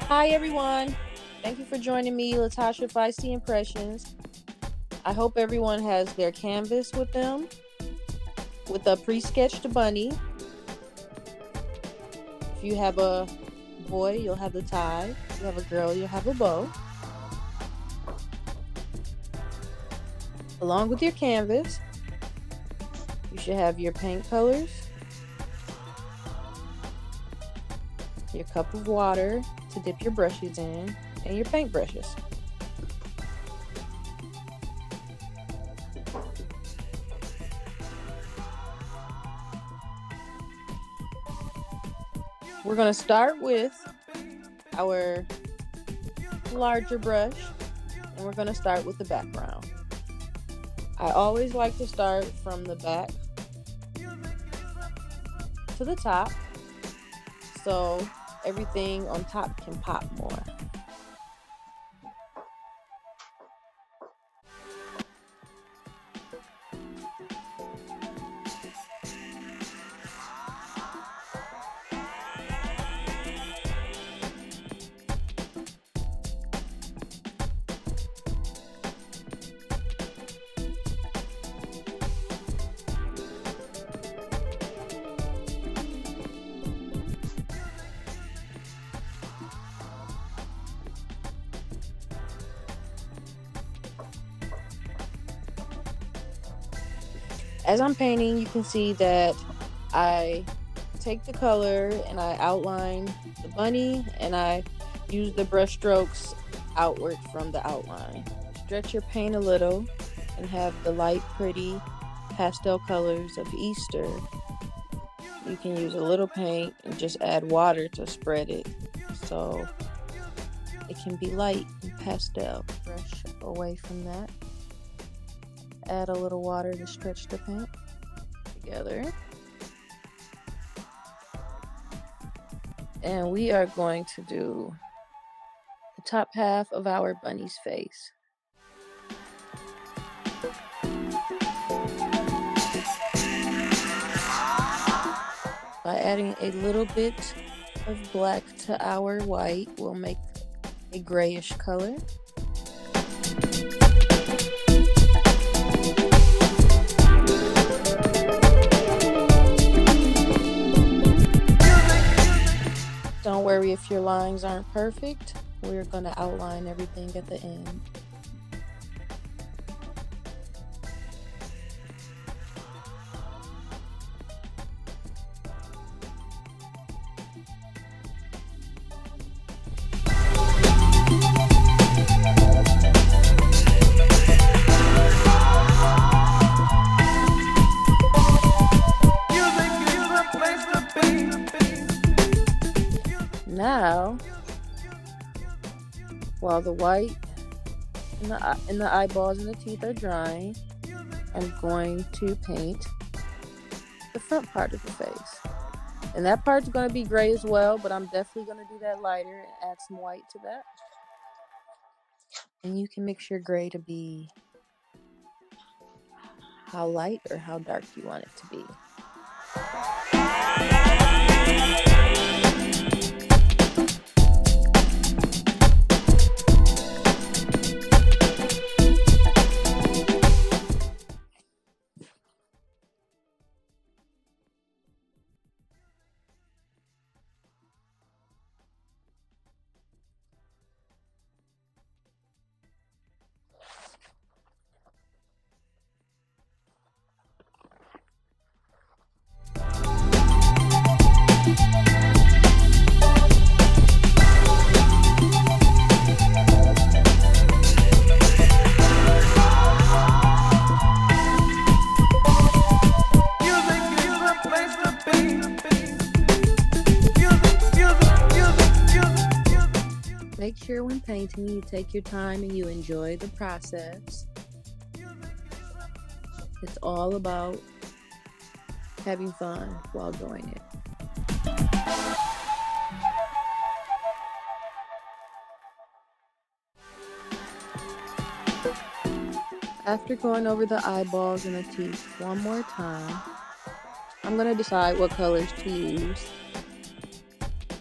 Hi everyone. Thank you for joining me, Latasha Feisty Impressions. I hope everyone has their canvas with them with a pre-sketched bunny. If you have a boy, you'll have the tie. If you have a girl, you'll have a bow. Along with your canvas, you should have your paint colors, your cup of water to dip your brushes in, and your paint brushes. We're going to start with our larger brush, and we're going to start with the background. I always like to start from the back to the top, so everything on top can pop more. As I'm painting, you can see that I take the color and I outline the bunny, and I use the brush strokes outward from the outline. Stretch your paint a little and have the light, pretty pastel colors of Easter. You can use a little paint and just add water to spread it so it can be light and pastel. Brush away from that. Add a little water to stretch the paint together. And we are going to do the top half of our bunny's face. By adding a little bit of black to our white, we'll make a grayish color. Don't worry if your lines aren't perfect. We're going to outline everything at the end. Now, while the white and the eyeballs and the teeth are drying, I'm going to paint the front part of the face. And that part's going to be gray as well, but I'm definitely going to do that lighter and add some white to that. And you can mix your gray to be how light or how dark you want it to be. Make sure when painting you take your time and you enjoy the process. It's all about having fun while doing it. After going over the eyeballs and the teeth one more time, I'm gonna decide what colors to use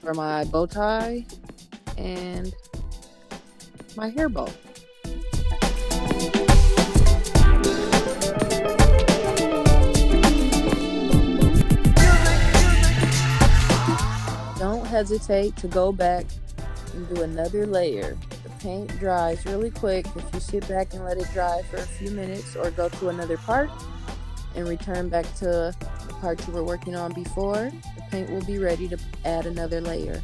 for my bow tie and my hair bow. Don't hesitate to go back and do another layer. The paint dries really quick if you sit back and let it dry for a few minutes, or go to another part and return back to the part you were working on before. The paint will be ready to add another layer.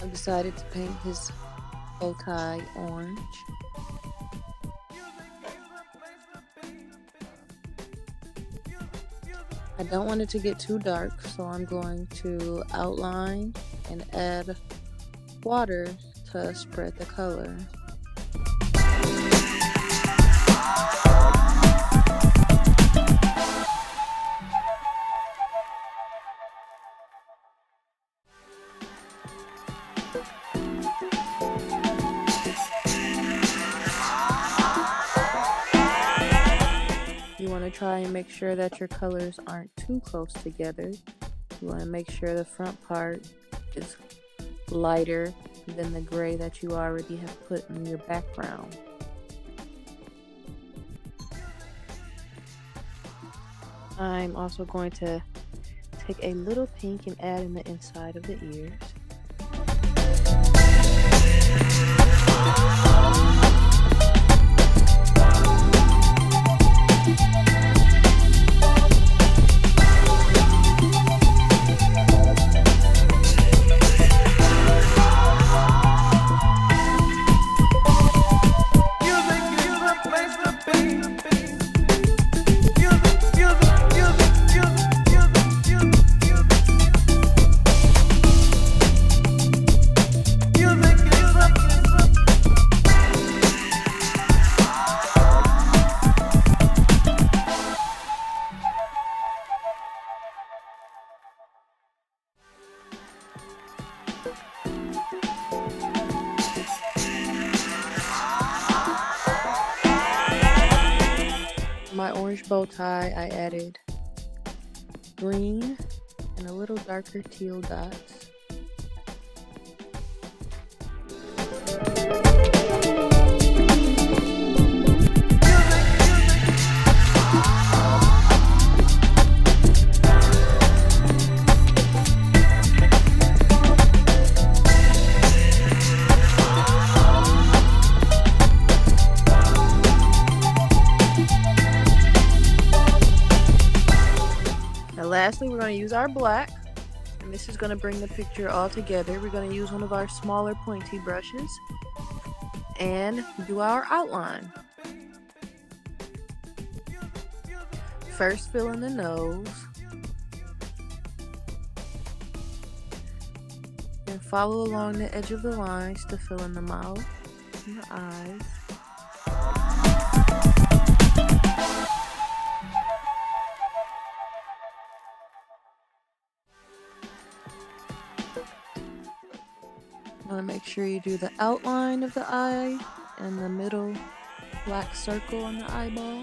I decided to paint his bow tie orange. I don't want it to get too dark, so I'm going to outline and add water to spread the color. You want to try and make sure that your colors aren't too close together. You want to make sure the front part is lighter than the gray that you already have put in your background. I'm also going to take a little pink and add in the inside of the ears. My orange bow tie, I added green and a little darker teal dots. Lastly, we're going to use our black, and this is going to bring the picture all together. We're going to use one of our smaller pointy brushes and do our outline. First, fill in the nose, and follow along the edge of the lines to fill in the mouth and the eyes. You want to make sure you do the outline of the eye and the middle black circle on the eyeball.